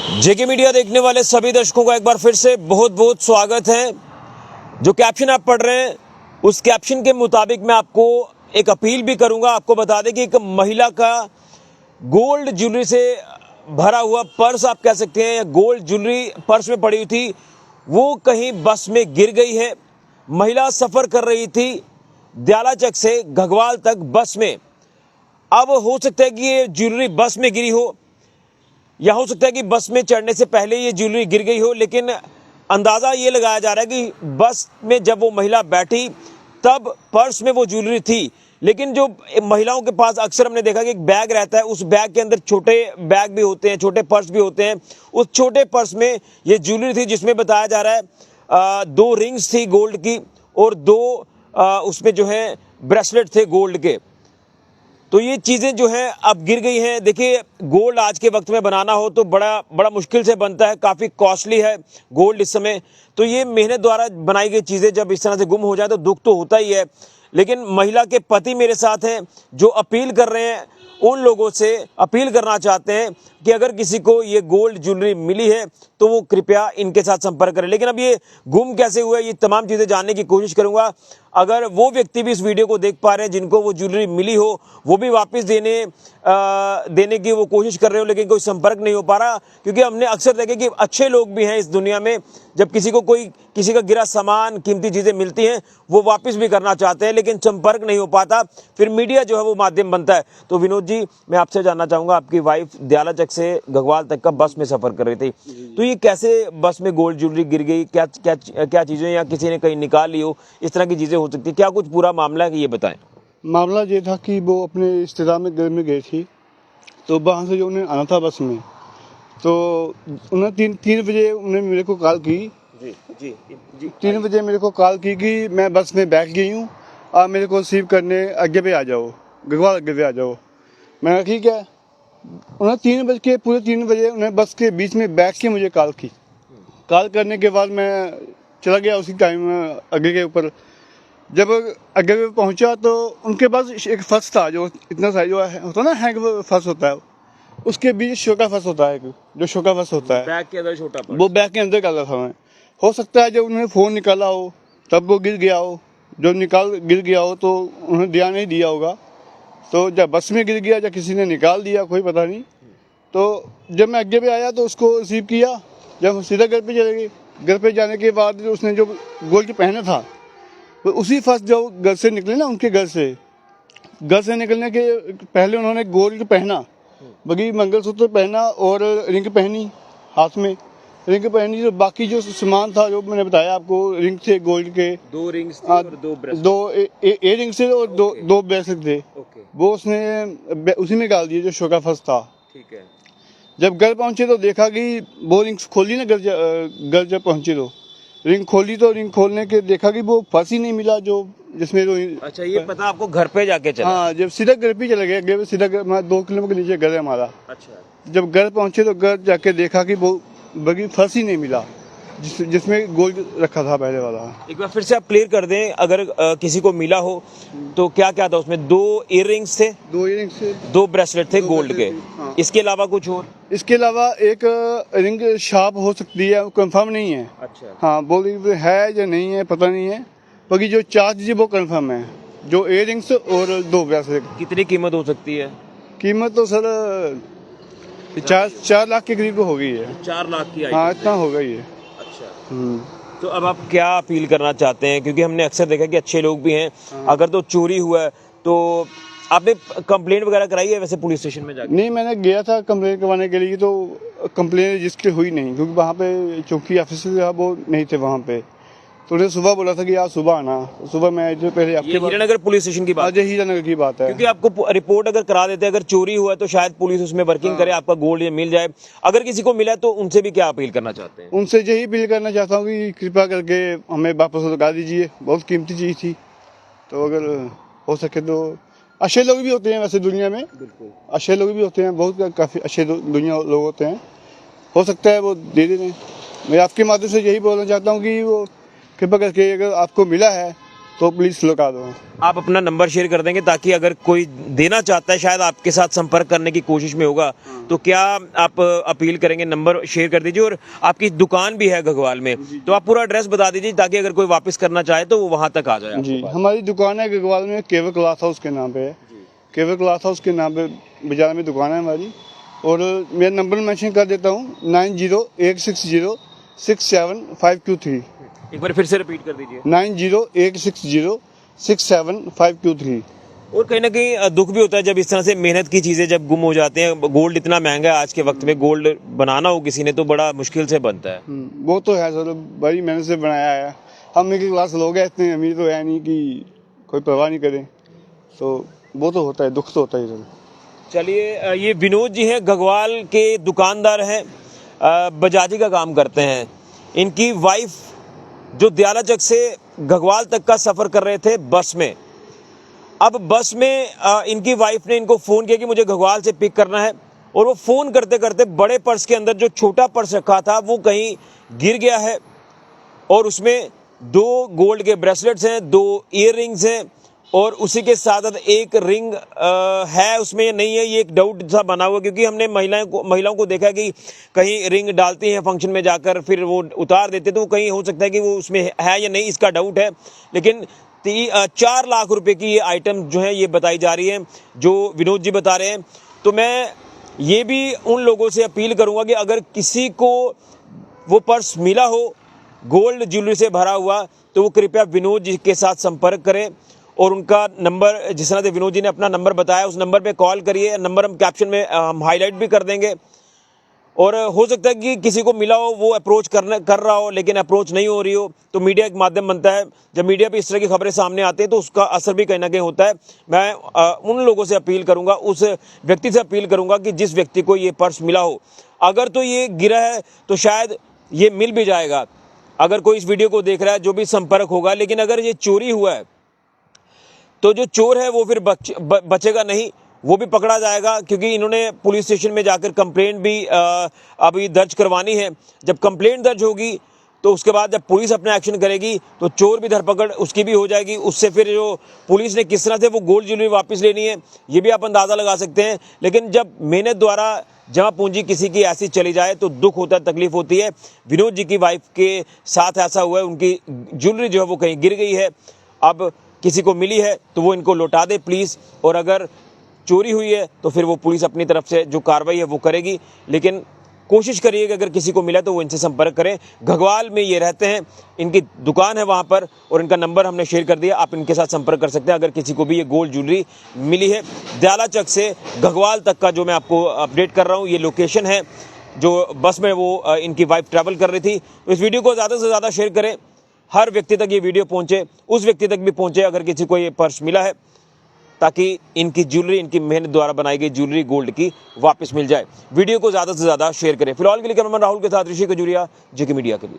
जेके media देखने वाले सभी दर्शकों का एक बार फिर से बहुत बहुत स्वागत है। जो कैप्शन आप पढ़ रहे हैं उस कैप्शन के मुताबिक मैं आपको एक अपील भी करूंगा। आपको बता दें कि एक महिला का गोल्ड ज्वेलरी से भरा हुआ पर्स आप कह सकते हैं, या गोल्ड ज्वेलरी पर्स में पड़ी हुई थी, वो कहीं बस में गिर गई है। महिला सफर कर रही थी दयालाचक से घगवाल तक बस में। अब हो सकता है कि ये ज्वेलरी बस में गिरी हो, या हो सकता है कि बस में चढ़ने से पहले ये ज्वेलरी गिर गई हो, लेकिन अंदाज़ा ये लगाया जा रहा है कि बस में जब वो महिला बैठी तब पर्स में वो ज्वेलरी थी। लेकिन जो महिलाओं के पास अक्सर हमने देखा कि एक बैग रहता है, उस बैग के अंदर छोटे बैग भी होते हैं, छोटे पर्स भी होते हैं। उस छोटे पर्स में ये ज्वेलरी थी, जिसमें बताया जा रहा है 2 रिंग्स थी गोल्ड की और 2 उसमें जो है ब्रेसलेट थे गोल्ड के। तो ये चीज़ें जो है अब गिर गई हैं। देखिए, गोल्ड आज के वक्त में बनाना हो तो बड़ा मुश्किल से बनता है, काफ़ी कॉस्टली है गोल्ड इस समय। तो ये मेहनत द्वारा बनाई गई चीज़ें जब इस तरह से गुम हो जाए तो दुख तो होता ही है। लेकिन महिला के पति मेरे साथ हैं, जो अपील कर रहे हैं, उन लोगों से अपील करना चाहते हैं कि अगर किसी को ये गोल्ड ज्वेलरी मिली है तो वो कृपया इनके साथ संपर्क करें। लेकिन अब ये गुम कैसे हुआ है, ये तमाम चीज़ें जानने की कोशिश करूंगा। अगर वो व्यक्ति भी इस वीडियो को देख पा रहे हैं जिनको वो ज्वेलरी मिली हो, वो भी वापस देने की वो कोशिश कर रहे हो, लेकिन कोई संपर्क नहीं हो पा रहा। क्योंकि हमने अक्सर देखे कि अच्छे लोग भी हैं इस दुनिया में, जब किसी का गिरा सामान, कीमती चीज़ें मिलती हैं, वो वापस भी करना चाहते हैं, लेकिन संपर्क नहीं हो पाता। फिर मीडिया जो है वो माध्यम बनता है। तो विनोद जी, मैं आपसे जानना चाहूँगा, आपकी वाइफ दयालाचक से घगवाल तक का बस में सफ़र कर रही थी, तो ये कैसे बस में गोल्ड ज्वेलरी गिर गई? क्या चीज़ें, या किसी ने कहीं निकाल ली हो, इस तरह की चीज़ें हो सकती है? क्या कुछ पूरा मामला है कि ये बताएं। मामला ये था कि वो अपने रिश्तेदार में घर में गई थी, तो वहाँ से जो उन्हें आना था बस में, तो उन्हें तीन बजे उन्हें मेरे को कॉल की। जी 3 बजे मेरे को कॉल की कि मैं बस में बैठ गई हूँ, आप मेरे को रिसीव करने आगे पे आ जाओ, घगवाल आगे पे आ जाओ। मैंने कहा ठीक है। उन्हें 3 बजे उन्हें बस के बीच में बैठ के मुझे कॉल की। कॉल करने के बाद मैं चला गया उसी टाइम आगे के ऊपर। जब आगे पे पहुंचा तो उनके पास एक फर्श था, जो इतना साइज जो होता है ना, हैंग फर्श होता है, उसके बीच छोटा फर्श होता है, जो छोटा फर्श होता है बैग के अंदर छोटा पर्स। वो बैग के अंदर डाला था मैं। हो सकता है जब उन्होंने फ़ोन निकाला हो तब वो गिर गया हो, जो गिर गया हो तो उन्होंने ध्यान नहीं दिया होगा, तो जब बस में गिर गया या किसी ने निकाल दिया, कोई पता नहीं। तो जब मैं आगे पे आया तो उसको रिसीव किया, जब हम सीधा घर पे चले गए। घर पे जाने के बाद उसने जो गोल्ड पहना था, तो उसी फर्स्ट जो घर से निकले ना, उनके घर से निकलने के पहले उन्होंने गोल्ड पहना, बगी मंगलसूत्र पहना और रिंग पहनी, हाथ में रिंग पहनी। जो बाकी जो सामान था, जो मैंने बताया आपको, रिंग थे गोल्ड के, 2 रिंग्स थे और 2 ब्रेसलेट, 2 इयररिंग्स थे और दो ब्रेसलेट थे। वो उसने उसी में डाल दिए जो शोका फर्स्ट था। ठीक है। जब घर पहुंचे तो देखा कि वो रिंग्स खोली ना, घर जब पहुंचे तो रिंग खोली, तो रिंग खोलने के देखा कि वो फंस ही नहीं मिला जो जिसमें वो। अच्छा, ये पता आपको घर पे जाके चला? हाँ, जब सीधा घर पे चले गए, सीधा घर, 2 किलोमीटर नीचे घर है हमारा। अच्छा। जब घर पहुंचे तो घर जाके देखा कि वो बगी फंस ही नहीं मिला जिसमें गोल्ड रखा था पहले वाला। एक बार फिर से आप क्लियर कर दें, अगर किसी को मिला हो तो क्या क्या था उसमें? 2 इयररिंग्स थे, 2 इयररिंग्स थे, 2 ब्रेसलेट थे गोल्ड के। हाँ। इसके अलावा कुछ और? इसके अलावा एक रिंग शार्प हो सकती है, कंफर्म नहीं है। अच्छा। हाँ, बोलिंग है या नहीं है पता नहीं है, बाकी जो चार्ज जी वो कंफर्म है, जो इयररिंग्स और 2 ब्रेसलेट। कितनी कीमत हो सकती है? कीमत तो सर 4 लाख के करीब हो गई है। 4 लाख की आई? हाँ, इतना हो गई है। अच्छा। तो अब आप क्या अपील करना चाहते हैं? क्योंकि हमने अक्सर देखा कि अच्छे लोग भी हैं, अगर तो चोरी हुआ है तो आपने कंप्लेंट वगैरह कराई है वैसे पुलिस स्टेशन में जाके? नहीं, मैंने गया था कंप्लेंट करवाने के लिए, तो कंप्लेंट रजिस्टर हुई नहीं, क्योंकि वहाँ पे चौकी ऑफिसर था वो नहीं थे वहाँ पे। तो उन्हें सुबह बोला था कि आप सुबह आना। सुबह मैं जो पहले आपके हीरानगर पुलिस स्टेशन की बात? हीरानगर की बात है। क्योंकि आपको रिपोर्ट अगर करा देते, अगर चोरी हुआ है तो शायद पुलिस उसमें वर्किंग करे, आपका गोल्ड ये मिल जाए। अगर किसी को मिला तो उनसे भी क्या अपील करना चाहते हैं? उनसे यही अपील करना चाहता हूँ कि कृपया करके हमें वापस लौटा दीजिए, बहुत कीमती चीज़ थी। तो अगर हो सके तो, अच्छे लोग भी होते हैं वैसे दुनिया में, बिल्कुल अच्छे लोग भी होते हैं, बहुत काफ़ी अच्छे दुनिया लोग होते हैं, हो सकता है वो दे दें। मैं आपके माध्यम से यही बोलना चाहता हूँ कि वो कृपया करके अगर आपको मिला है तो प्लीज़ लौटा दो। आप अपना नंबर शेयर कर देंगे ताकि अगर कोई देना चाहता है, शायद आपके साथ संपर्क करने की कोशिश में होगा, तो क्या आप अपील करेंगे? नंबर शेयर कर दीजिए। और आपकी दुकान भी है घगवाल में, तो आप पूरा एड्रेस बता दीजिए ताकि अगर कोई वापस करना चाहे तो वो वहाँ तक आ जाए आपके जी, पास। हमारी दुकान है गगवाल में, केवल क्लास हाउस के नाम पे है। केवल क्लास हाउस के नाम पे बाजार में दुकान है हमारी। और मेरा नंबर मेंशन कर देता हूँ, 9016067523। एक बार फिर से रिपीट कर दीजिए। 9016067523। और कहीं ना कहीं दुख भी होता है जब इस तरह से मेहनत की चीजें जब गुम हो जाते हैं। गोल्ड इतना महंगा है आज के वक्त में, गोल्ड बनाना हो किसी ने तो बड़ा मुश्किल से बनता है। वो तो है सर, बड़ी मेहनत से बनाया है। हम मिडिल क्लास लोग हैं, इतने अमीर तो है नहीं कि कोई परवाह नहीं करे, तो वो तो होता है, दुख तो होता ही सर। चलिए, ये विनोद जी हैं, घगवाल के दुकानदार हैं, बजाजी का काम करते हैं। इनकी वाइफ जो दयालाचक से घगवाल तक का सफर कर रहे थे बस में। अब बस में इनकी वाइफ ने इनको फोन किया कि मुझे घगवाल से पिक करना है, और वो फोन करते करते बड़े पर्स के अंदर जो छोटा पर्स रखा था वो कहीं गिर गया है, और उसमें 2 गोल्ड के ब्रेसलेट्स हैं, 2 ईयररिंग्स हैं, और उसी के साथ एक रिंग है उसमें या नहीं है, ये एक डाउट सा बना हुआ, क्योंकि हमने महिलाओं को देखा कि कहीं रिंग डालती हैं फंक्शन में जाकर, फिर वो उतार देते, तो कहीं हो सकता है कि वो उसमें है या नहीं, इसका डाउट है। लेकिन 4 लाख रुपए की ये आइटम जो है ये बताई जा रही है, जो विनोद जी बता रहे हैं। तो मैं ये भी उन लोगों से अपील करूंगा कि अगर किसी को वो पर्स मिला हो गोल्ड ज्वेलरी से भरा हुआ, तो वो कृपया विनोद जी के साथ संपर्क करें, और उनका नंबर, जिस तरह से विनोद जी ने अपना नंबर बताया, उस नंबर पे कॉल करिए। नंबर हम कैप्शन में हम हाईलाइट भी कर देंगे। और हो सकता है कि किसी को मिला हो, वो अप्रोच कर रहा हो, लेकिन अप्रोच नहीं हो रही हो, तो मीडिया एक माध्यम बनता है। जब मीडिया पे इस तरह की खबरें सामने आती हैं तो उसका असर भी कहीं ना कहीं होता है। मैं उन लोगों से अपील करूंगा, उस व्यक्ति से अपील करूंगा कि जिस व्यक्ति को ये पर्स मिला हो, अगर तो ये गिरा है तो शायद ये मिल भी जाएगा। अगर कोई इस वीडियो को देख रहा है, जो भी संपर्क होगा, लेकिन अगर ये चोरी हुआ है तो जो चोर है वो फिर बचेगा नहीं, वो भी पकड़ा जाएगा, क्योंकि इन्होंने पुलिस स्टेशन में जाकर कंप्लेंट भी अभी दर्ज करवानी है। जब कंप्लेंट दर्ज होगी तो उसके बाद जब पुलिस अपना एक्शन करेगी तो चोर भी धरपकड़ उसकी भी हो जाएगी। उससे फिर जो पुलिस ने किस तरह से वो गोल्ड ज्वेलरी वापस लेनी है ये भी आप अंदाज़ा लगा सकते हैं। लेकिन जब मेहनत द्वारा जमा पूंजी किसी की ऐसी चली जाए तो दुख होता है, तकलीफ होती है। विनोद जी की वाइफ के साथ ऐसा हुआ है, उनकी ज्वेलरी जो है वो कहीं गिर गई है। अब किसी को मिली है तो वो इनको लौटा दे प्लीज़, और अगर चोरी हुई है तो फिर वो पुलिस अपनी तरफ से जो कार्रवाई है वो करेगी। लेकिन कोशिश करिए कि अगर किसी को मिला तो वो इनसे संपर्क करें। घगवाल में ये रहते हैं, इनकी दुकान है वहाँ पर, और इनका नंबर हमने शेयर कर दिया, आप इनके साथ संपर्क कर सकते हैं अगर किसी को भी ये गोल्ड ज्वेलरी मिली है। दयालाचक से घगवाल तक का जो मैं आपको अपडेट कर रहा हूँ, ये लोकेशन है जो बस में वो इनकी वाइफ ट्रैवल कर रही थी। तो इस वीडियो को ज़्यादा से ज़्यादा शेयर करें, हर व्यक्ति तक ये वीडियो पहुँचे, उस व्यक्ति तक भी पहुँचे अगर किसी को ये पर्स मिला है, ताकि इनकी ज्वेलरी, इनकी मेहनत द्वारा बनाई गई ज्वेलरी गोल्ड की वापस मिल जाए। वीडियो को ज़्यादा से ज़्यादा शेयर करें। फिलहाल के लिए कैमरामैन राहुल के साथ ऋषि खजूरिया, जेके मीडिया के लिए।